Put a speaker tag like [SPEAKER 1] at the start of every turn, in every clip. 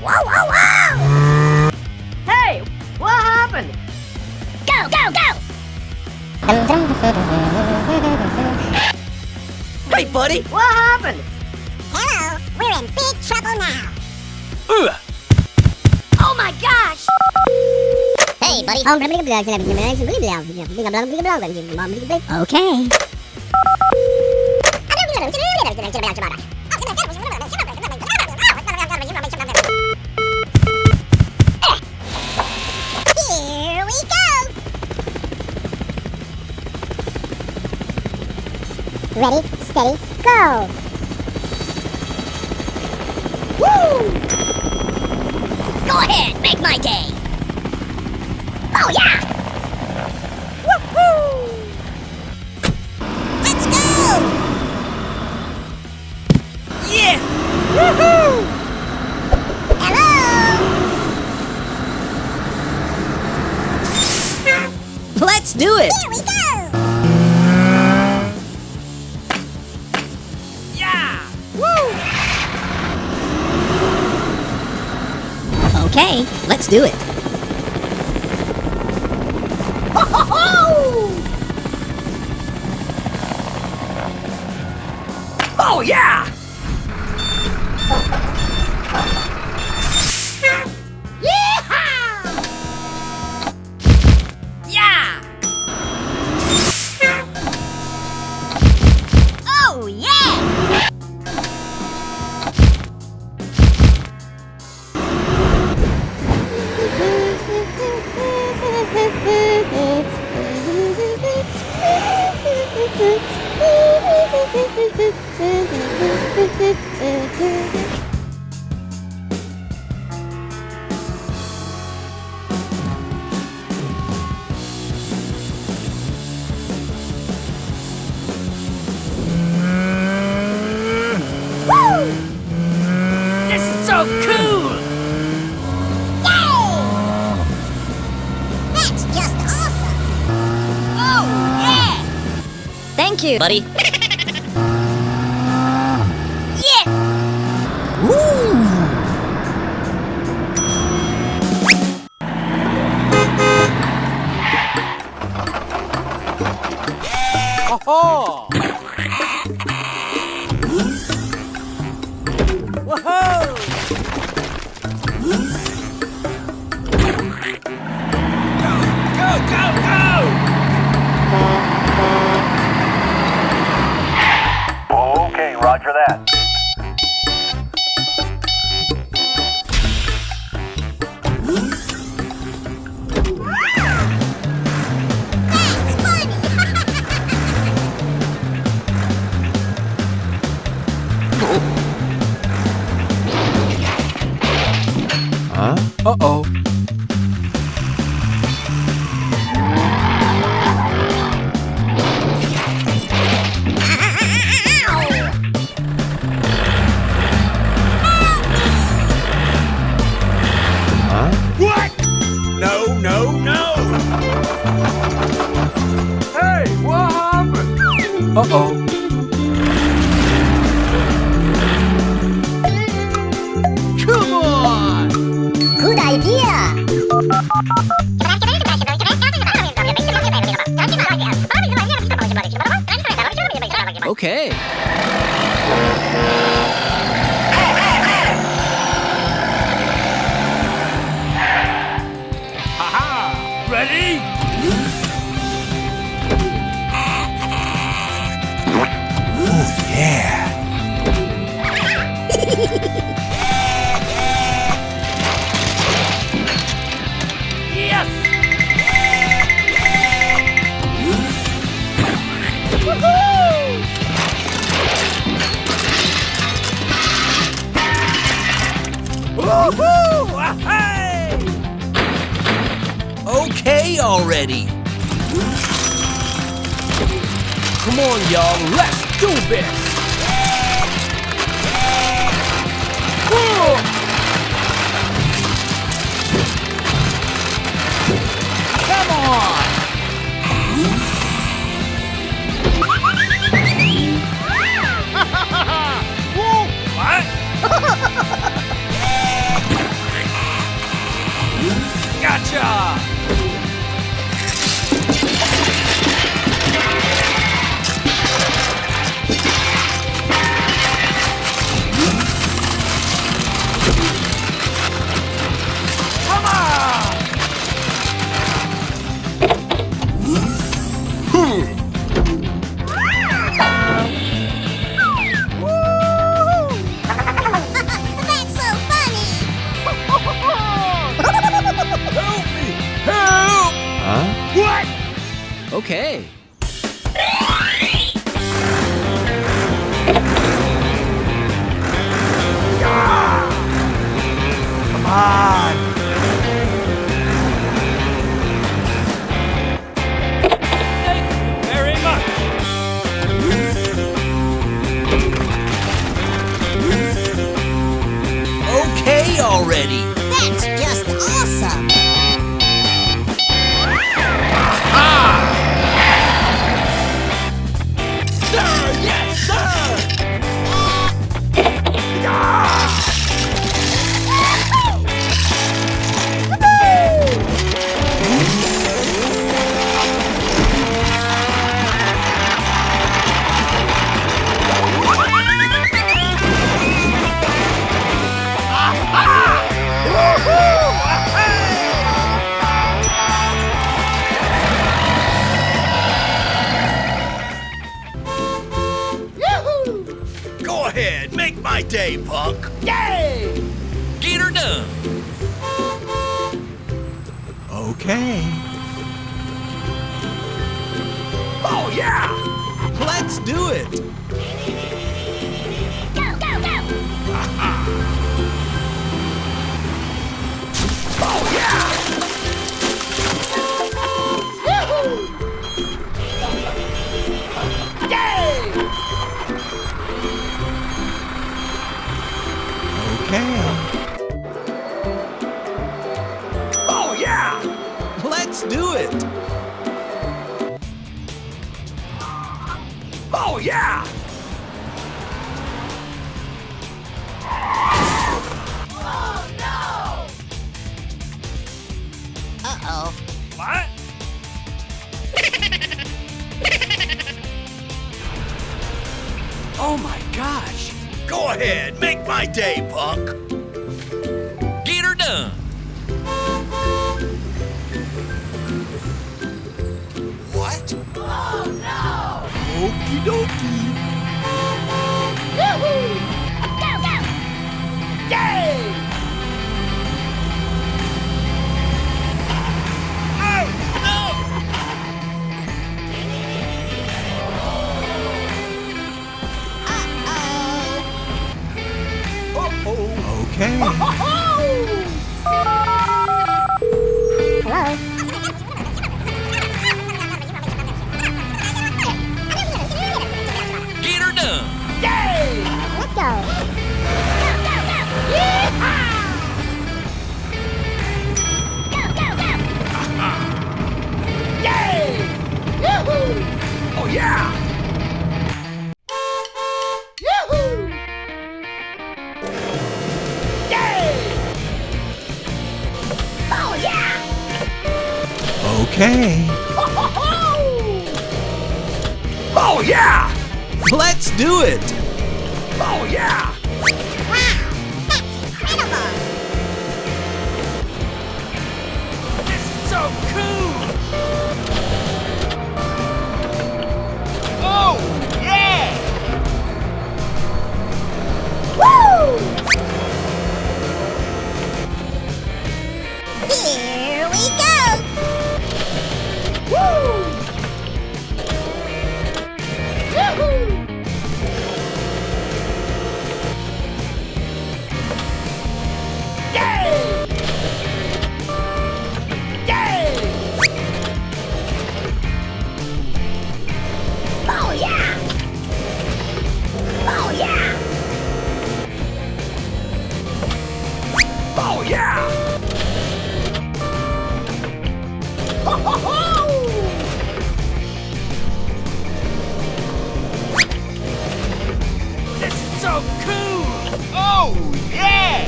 [SPEAKER 1] Wow, wow, wow! Hey, what happened? Go, go, go!
[SPEAKER 2] Hey, buddy!
[SPEAKER 1] What happened?
[SPEAKER 3] Hello, we're in big trouble now.
[SPEAKER 1] Oh my gosh!
[SPEAKER 3] Hey, buddy.
[SPEAKER 1] Okay.
[SPEAKER 3] Here we go. Ready, steady, go. Woo!
[SPEAKER 1] Go ahead, make my day! Oh yeah! Woohoo!
[SPEAKER 3] Let's go.
[SPEAKER 2] Yeah!
[SPEAKER 3] Woohoo! Hello.
[SPEAKER 2] Let's do it!
[SPEAKER 3] Here we go.
[SPEAKER 2] Yeah!
[SPEAKER 1] Okay, let's do it. Ho, ho, ho!
[SPEAKER 2] Oh, yeah!
[SPEAKER 1] Yeehaw!
[SPEAKER 2] Yeah!
[SPEAKER 1] Oh yeah!
[SPEAKER 2] This is so cool!
[SPEAKER 3] Yay! That's just awesome.
[SPEAKER 1] Oh yeah! Thank you,
[SPEAKER 2] Buddy.
[SPEAKER 1] Yes!
[SPEAKER 2] Oh! Whoa! Go, go, go!
[SPEAKER 4] Okay, roger that.
[SPEAKER 3] That's funny.
[SPEAKER 4] Uh-oh.
[SPEAKER 2] What? No, no, no!
[SPEAKER 4] Hey, what happened? Uh-oh.
[SPEAKER 2] Come on!
[SPEAKER 3] Good idea.
[SPEAKER 2] Okay. Haha! Ready?
[SPEAKER 4] Oh, yeah.
[SPEAKER 2] Yes! Woohoo! Hey! Okay already. Come on, y'all. Let's do this. Whoa! Come on! Woo! Gotcha! Come on!
[SPEAKER 3] That's so funny!
[SPEAKER 2] Help me! Help!
[SPEAKER 5] Huh?
[SPEAKER 2] What?
[SPEAKER 5] Okay.
[SPEAKER 2] Come on! Thank you very much!
[SPEAKER 5] Okay already.
[SPEAKER 3] That's just awesome!
[SPEAKER 2] Sir, yes, sir!
[SPEAKER 6] Go ahead, make my day, punk.
[SPEAKER 2] Yay!
[SPEAKER 5] Get her done.
[SPEAKER 6] Okay.
[SPEAKER 2] Oh, yeah!
[SPEAKER 5] Let's do it.
[SPEAKER 3] Go, go, go!
[SPEAKER 2] Oh, yeah! Yay!
[SPEAKER 6] Okay.
[SPEAKER 2] Oh, yeah!
[SPEAKER 5] Let's do it.
[SPEAKER 2] Oh, yeah!
[SPEAKER 3] Uh-oh.
[SPEAKER 2] What?
[SPEAKER 5] Oh my gosh.
[SPEAKER 6] Go ahead, make my day, punk.
[SPEAKER 5] Get her done.
[SPEAKER 6] What?
[SPEAKER 2] Oh,
[SPEAKER 6] Okie dokie.
[SPEAKER 3] Go, go!
[SPEAKER 2] Yay!
[SPEAKER 3] Uh-oh.
[SPEAKER 6] Okay.
[SPEAKER 3] Hello?
[SPEAKER 5] Get her done.
[SPEAKER 2] Yay!
[SPEAKER 3] Let's go! Go, go, go! Go, go, go!
[SPEAKER 2] Yay! Oh, yeah! Yay!
[SPEAKER 3] Oh, yeah!
[SPEAKER 6] Okay.
[SPEAKER 2] Oh, yeah!
[SPEAKER 5] Let's do it.
[SPEAKER 2] Oh, yeah!
[SPEAKER 3] Wow! That's incredible!
[SPEAKER 2] This is so cool! Oh, yeah!
[SPEAKER 3] Woo! Here we go! Woo! Yahoo!
[SPEAKER 2] Yay! Yay!
[SPEAKER 3] Oh, yeah! Oh, yeah!
[SPEAKER 2] Oh, yeah!
[SPEAKER 3] Ho, ho, ho!
[SPEAKER 2] This is so cool! Oh, yeah!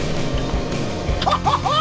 [SPEAKER 3] Ho, ho, ho!